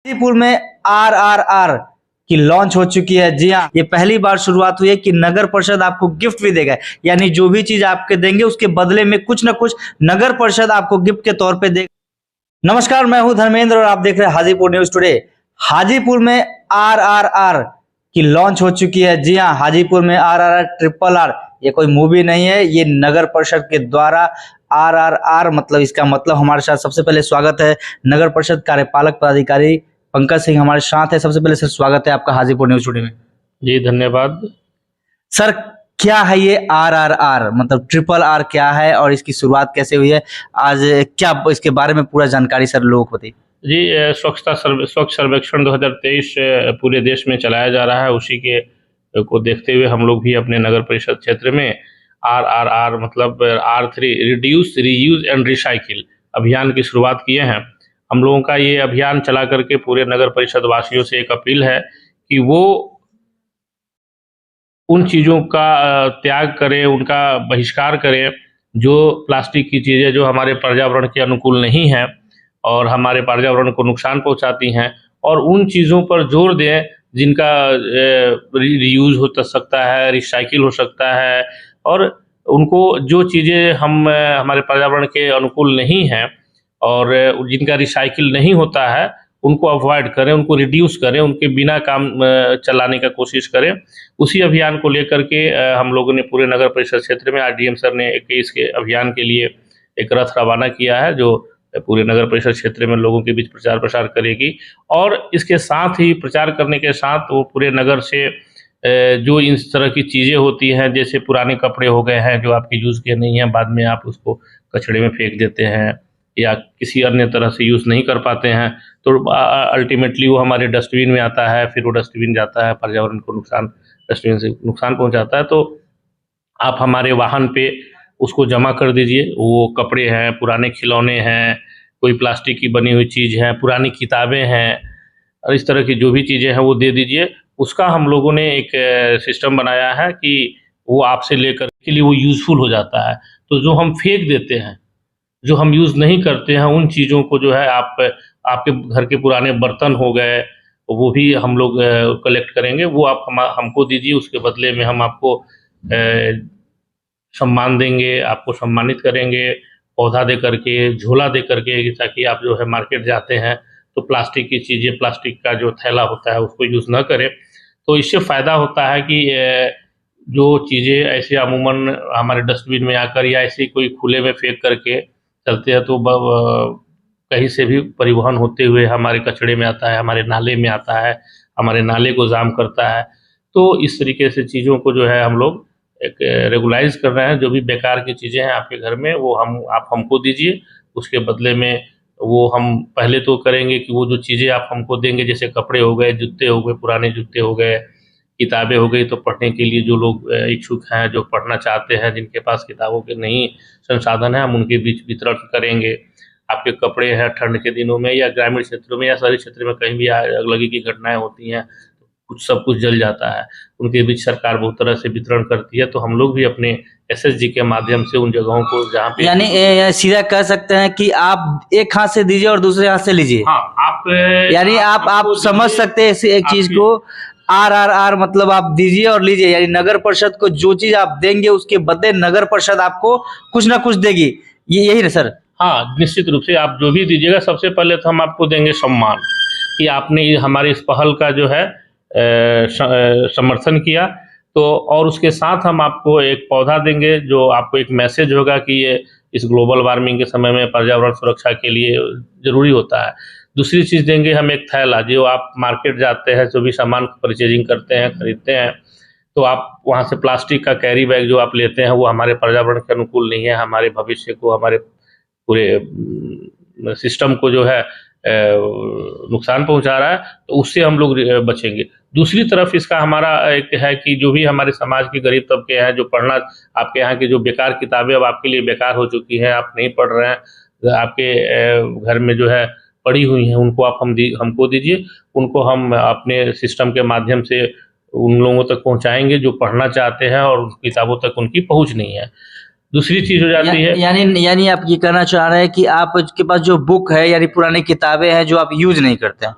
गाजीपुर में आरआरआर की लॉन्च हो चुकी है। जी हाँ, ये पहली बार शुरुआत हुई है कि नगर परिषद आपको गिफ्ट भी देगा, यानी जो भी चीज आपके देंगे उसके बदले में कुछ ना कुछ नगर परिषद आपको गिफ्ट के तौर पे देगा। नमस्कार, मैं हूं धर्मेंद्र और आप देख रहे हैं हाजीपुर न्यूज टुडे। हाजीपुर में आरआरआर की लॉन्च हो चुकी है। जी हाँ, हाजीपुर में आरआरआर ट्रिपल आर, ये कोई मूवी नहीं है, ये नगर परिषद के द्वारा आरआरआर मतलब इसका मतलब। हमारे साथ सबसे पहले स्वागत है नगर परिषद कार्यपालक पदाधिकारी पंकज सिंह हमारे साथ है। सबसे पहले सर स्वागत है आपका हाजीपुर न्यूज टुडे में। जी धन्यवाद। सर क्या है ये आरआरआर, मतलब ट्रिपल आर क्या है और इसकी शुरुआत कैसे हुई है, आज क्या इसके बारे में पूरा जानकारी सर लोगों को बताइए। जी स्वच्छ सर्वेक्षण 2023 पूरे देश में चलाया जा रहा है। उसी के को देखते हुए हम लोग भी अपने नगर परिषद क्षेत्र में आरआरआर मतलब R3 reduce reuse and recycle अभियान की शुरुआत किए हैं। हम लोगों का ये अभियान चला करके पूरे नगर परिषद वासियों से एक अपील है कि वो उन चीज़ों का त्याग करें, उनका बहिष्कार करें जो प्लास्टिक की चीज़ें जो हमारे पर्यावरण के अनुकूल नहीं हैं और हमारे पर्यावरण को नुकसान पहुंचाती हैं, और उन चीज़ों पर जोर दें जिनका रीयूज हो सकता है, रिसाइकिल हो सकता है, और उनको जो चीज़ें हमारे पर्यावरण के अनुकूल नहीं हैं और जिनका रिसाइकिल नहीं होता है उनको अवॉइड करें, उनको रिड्यूस करें, उनके बिना काम चलाने का कोशिश करें। उसी अभियान को लेकर के हम लोगों ने पूरे नगर परिषद क्षेत्र में आरडीएम सर ने इसके अभियान के लिए एक रथ रवाना किया है जो पूरे नगर परिषद क्षेत्र में लोगों के बीच प्रचार प्रसार करेगी। और इसके साथ ही प्रचार करने के साथ वो पूरे नगर से जो इस तरह की चीज़ें होती हैं, जैसे पुराने कपड़े हो गए हैं जो आपके यूज़ के नहीं हैं, बाद में आप उसको कचड़े में फेंक देते हैं या किसी अन्य तरह से यूज़ नहीं कर पाते हैं, तो अल्टीमेटली वो हमारे डस्टबिन में आता है, फिर वो डस्टबिन जाता है, पर्यावरण को डस्टबिन से नुकसान पहुंचाता है। तो आप हमारे वाहन पे उसको जमा कर दीजिए। वो कपड़े हैं, पुराने खिलौने हैं, कोई प्लास्टिक की बनी हुई चीज़ है, पुरानी किताबें हैं, और इस तरह की जो भी चीज़ें हैं वो दे दीजिए। उसका हम लोगों ने एक सिस्टम बनाया है कि वो आपसे लेकर के लिए वो यूज़फुल हो जाता है। तो जो हम फेंक देते हैं, जो हम यूज़ नहीं करते हैं, उन चीज़ों को जो है आपके घर के पुराने बर्तन हो गए, वो भी हम लोग कलेक्ट करेंगे, वो आप हमको दीजिए। उसके बदले में हम आपको सम्मान देंगे, आपको सम्मानित करेंगे, पौधा दे करके, झोला दे करके, ताकि आप जो है मार्केट जाते हैं तो प्लास्टिक की चीज़ें, प्लास्टिक का जो थैला होता है उसको यूज़ न करें। तो इससे फ़ायदा होता है कि जो चीज़ें ऐसे अमूमन हमारे डस्टबिन में आकर या ऐसे कोई खुले में फेंक करके चलते हैं, तो कहीं से भी परिवहन होते हुए हमारे कचड़े में आता है, हमारे नाले में आता है, हमारे नाले को जाम करता है। तो इस तरीके से चीज़ों को जो है हम लोग एक रेगुलाइज कर रहे हैं। जो भी बेकार की चीज़ें हैं आपके घर में वो आप हमको दीजिए, उसके बदले में वो हम पहले तो करेंगे कि वो जो चीज़ें आप हमको देंगे, जैसे कपड़े हो गए, जूते हो गए, पुराने जूते हो गए, किताबें हो गई, तो पढ़ने के लिए जो लोग इच्छुक हैं, जो पढ़ना चाहते हैं, जिनके पास किताबों के नहीं संसाधन है, हम उनके बीच वितरण करेंगे। आपके कपड़े हैं ठंड के दिनों में या ग्रामीण क्षेत्रों में या शहरी क्षेत्र में कहीं भी आगलगी की घटनाएं होती हैं, सब कुछ जल जाता है, उनके बीच सरकार बहुत तरह से वितरण करती है। तो हम लोग भी अपने एसएसजी के माध्यम से उन जगहों को जहाँ पे, यानी सीधा कह सकते हैं कि आप एक हाथ से दीजिए और दूसरे हाथ से लीजिए। हाँ, आप यानी आप समझ सकते हैं एक चीज को, आरआरआर मतलब आप दीजिए और लीजिए, यानी नगर परिषद को जो चीज आप देंगे उसके बदले नगर परिषद आपको कुछ ना कुछ देगी, यही ना सर? हाँ, निश्चित रूप से आप जो भी दीजिएगा, सबसे पहले तो हम आपको देंगे सम्मान कि आपने हमारी इस पहल का जो है समर्थन किया। तो और उसके साथ हम आपको एक पौधा देंगे, जो आपको एक मैसेज होगा कि ये इस ग्लोबल वार्मिंग के समय में पर्यावरण सुरक्षा के लिए ज़रूरी होता है। दूसरी चीज़ देंगे हम एक थैला, जो आप मार्केट जाते हैं, जो भी सामान परचेजिंग करते हैं, खरीदते हैं, तो आप वहाँ से प्लास्टिक का कैरी बैग जो आप लेते हैं वो हमारे पर्यावरण के अनुकूल नहीं है, हमारे भविष्य को, हमारे पूरे सिस्टम को जो है नुकसान पहुंचा रहा है, तो उससे हम लोग बचेंगे। दूसरी तरफ इसका हमारा एक है कि जो भी हमारे समाज के गरीब तबके हैं, जो पढ़ना, आपके यहाँ की जो बेकार किताबें अब आपके लिए बेकार हो चुकी हैं, आप नहीं पढ़ रहे हैं, आपके घर में जो है पड़ी हुई हैं, उनको आप हमको दीजिए। उनको हम अपने सिस्टम के माध्यम से उन लोगों तक पहुँचाएँगे जो पढ़ना चाहते हैं और किताबों तक उनकी पहुँच नहीं है। दूसरी चीज हो जाती है। यानी आप ये कहना चाह रहे हैं कि आपके पास जो बुक है यानी पुरानी किताबें हैं जो आप यूज नहीं करते हैं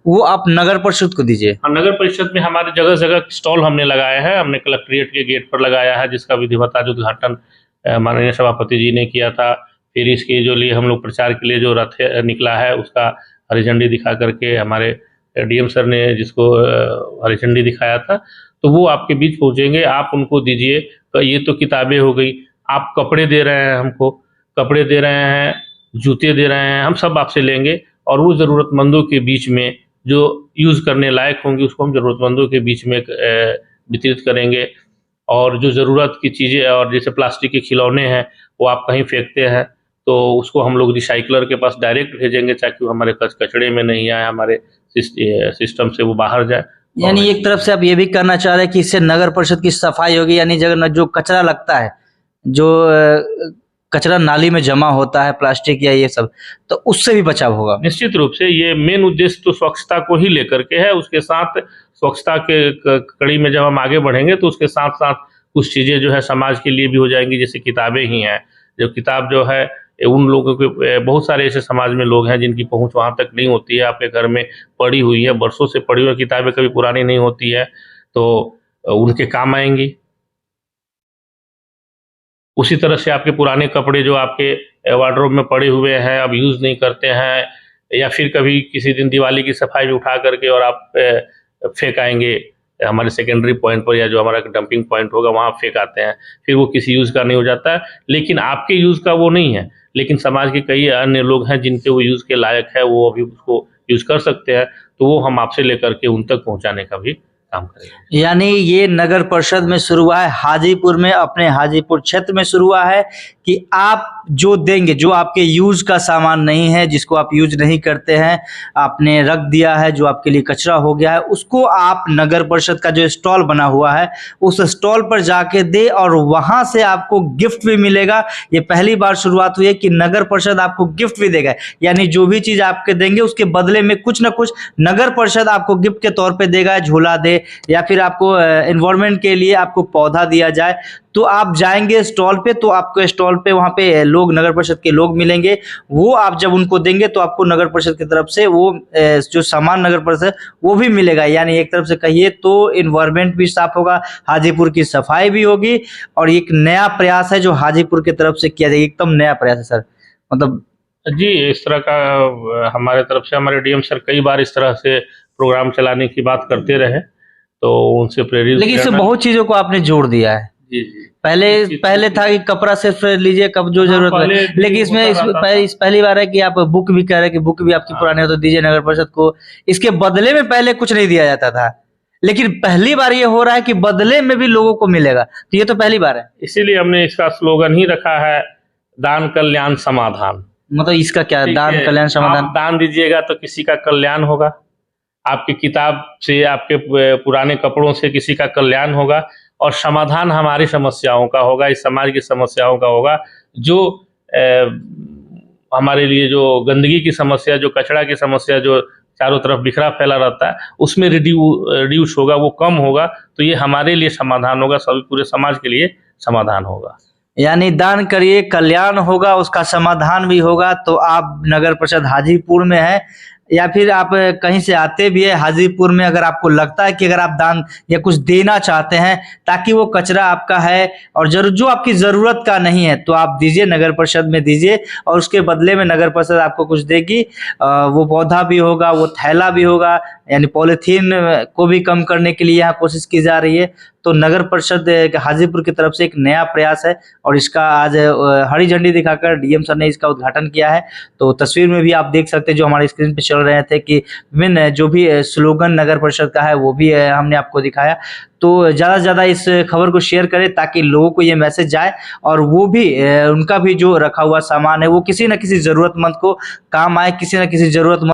वो आप नगर परिषद को दीजिए। और नगर परिषद में हमारे जगह जगह स्टॉल हमने लगाया है, हमने कलेक्ट्रेट के गेट पर लगाया है, जिसका विधिवत आज उद्घाटन माननीय सभापति जी ने किया था। फिर इसके जो लिए हम लोग प्रचार के लिए जो रथ निकला है उसका हरी झंडी दिखा करके हमारे डीएम सर ने जिसको हरी झंडी दिखाया था, तो वो आपके बीच पहुंचेंगे, आप उनको दीजिए। तो ये तो किताबें हो गई, आप कपड़े दे रहे हैं, हमको कपड़े दे रहे हैं, जूते दे रहे हैं, हम सब आपसे लेंगे और वो ज़रूरतमंदों के बीच में जो यूज़ करने लायक होंगी उसको हम ज़रूरतमंदों के बीच में वितरित करेंगे। और जो ज़रूरत की चीज़ें और जैसे प्लास्टिक के खिलौने हैं वो आप कहीं फेंकते हैं तो उसको हम लोग रिसाइकलर के पास डायरेक्ट भेजेंगे ताकि वो हमारे कचड़े में नहीं आए, हमारे सिस्टम से वो बाहर जाए। यानी एक तरफ से आप ये भी करना चाह रहे हैं कि इससे नगर परिषद की सफाई होगी, यानी जगह जो कचरा लगता है, जो कचरा नाली में जमा होता है प्लास्टिक या ये सब, तो उससे भी बचाव होगा। निश्चित रूप से ये मेन उद्देश्य तो स्वच्छता को ही लेकर के है। उसके साथ स्वच्छता के कड़ी में जब हम आगे बढ़ेंगे तो उसके साथ साथ कुछ चीज़ें जो है समाज के लिए भी हो जाएंगी, जैसे किताबें ही हैं। जो किताब जो है उन लोगों के बहुत सारे ऐसे समाज में लोग हैं जिनकी पहुंच वहां तक नहीं होती है, आपके घर में पड़ी हुई है, बरसों से पड़ी हुई किताबें कभी पुरानी नहीं होती है, तो उनके काम आएंगी। उसी तरह से आपके पुराने कपड़े जो आपके वार्डरोब में पड़े हुए हैं, अब यूज़ नहीं करते हैं, या फिर कभी किसी दिन दिवाली की सफाई में उठा करके और आप फेंक आएंगे हमारे सेकेंडरी पॉइंट पर, या जो हमारा डंपिंग पॉइंट होगा वहाँ फेंक आते हैं, फिर वो किसी यूज़ का नहीं हो जाता है। लेकिन आपके यूज़ का वो नहीं है, लेकिन समाज के कई अन्य लोग हैं जिनके वो यूज़ के लायक है, वो अभी उसको यूज़ कर सकते हैं, तो वो हम आपसे लेकर के उन तक पहुँचाने का भी काम करेंगे। यानी ये नगर परिषद में शुरू हुआ है, हाजीपुर में, अपने हाजीपुर क्षेत्र में शुरू हुआ है कि आप जो देंगे, जो आपके यूज का सामान नहीं है, जिसको आप यूज नहीं करते हैं, आपने रख दिया है, जो आपके लिए कचरा हो गया है, उसको आप नगर परिषद का जो स्टॉल बना हुआ है उस स्टॉल पर जाके दे और वहां से आपको गिफ्ट भी मिलेगा। ये पहली बार शुरुआत हुई है कि नगर परिषद आपको गिफ्ट भी देगा, यानी जो भी चीज आपके देंगे उसके बदले में कुछ ना कुछ नगर परिषद आपको गिफ्ट के तौर पे देगा, झोला दे या फिर आपको एनवायरनमेंट के लिए आपको पौधा दिया जाए। तो आप जाएंगे स्टॉल पे, तो आपको स्टॉल पे वहाँ पे लोग, नगर परिषद के लोग मिलेंगे, वो आप जब उनको देंगे तो आपको नगर परिषद की तरफ से वो जो सामान नगर परिषद वो भी मिलेगा। यानी एक तरफ से कहिए तो एनवायरनमेंट भी साफ होगा, हाजीपुर की सफाई भी होगी, और एक नया प्रयास है जो हाजीपुर की तरफ से किया जाएगा, एकदम नया प्रयास है सर। मतलब जी, इस तरह का हमारे तरफ से हमारे डीएम सर कई बार इस तरह से प्रोग्राम चलाने की बात करते रहे, तो उनसे प्रेरित। लेकिन इससे बहुत चीजों को आपने जोड़ दिया है। जी जी, पहले था कि कपड़ा सिर्फ लीजिए कब जो जरूरत है, लेकिन इसमें पहली बार है कि आप बुक भी कह रहे हैं कि बुक भी आपकी पुरानी हो तो दीजिए नगर परिषद को। इसके बदले में पहले कुछ नहीं दिया जाता था, लेकिन पहली बार ये हो रहा है कि बदले में भी लोगों को मिलेगा, तो ये तो पहली बार है। इसीलिए हमने इसका स्लोगन ही रखा है, दान कल्याण समाधान। मतलब इसका क्या, दान कल्याण समाधान? आप दान दीजिएगा तो किसी का कल्याण होगा, आपकी किताब से, आपके पुराने कपड़ों से किसी का कल्याण होगा, और समाधान हमारी समस्याओं का होगा, इस समाज की समस्याओं का होगा। जो हमारे लिए जो गंदगी की समस्या, जो कचरा की समस्या जो चारों तरफ बिखरा फैला रहता है, उसमें रिड्यूस होगा, वो कम होगा, तो ये हमारे लिए समाधान होगा, सभी पूरे समाज के लिए समाधान होगा। यानी दान करिए, कल्याण होगा, उसका समाधान भी होगा। तो आप नगर परिषद हाजीपुर में है या फिर आप कहीं से आते भी है हाजीपुर में, अगर आपको लगता है कि अगर आप दान या कुछ देना चाहते हैं ताकि वो कचरा आपका है और जो आपकी ज़रूरत का नहीं है, तो आप दीजिए, नगर परिषद में दीजिए, और उसके बदले में नगर परिषद आपको कुछ देगी। वो पौधा भी होगा, वो थैला भी होगा, यानी पॉलीथीन को भी कम करने के लिए यहाँ कोशिश की जा रही है। तो नगर परिषद हाजीपुर की तरफ से एक नया प्रयास है, और इसका आज हरी झंडी दिखाकर डीएम सर ने इसका उद्घाटन किया है। तो तस्वीर में भी आप देख सकते हैं, जो हमारे स्क्रीन पे चल रहे थे, कि विभिन्न जो भी स्लोगन नगर परिषद का है वो भी हमने आपको दिखाया। तो ज़्यादा से ज़्यादा इस खबर को शेयर करें ताकि लोगों को ये मैसेज जाए, और वो भी उनका भी जो रखा हुआ सामान है वो किसी न किसी ज़रूरतमंद को काम आए, किसी न किसी ज़रूरतमंद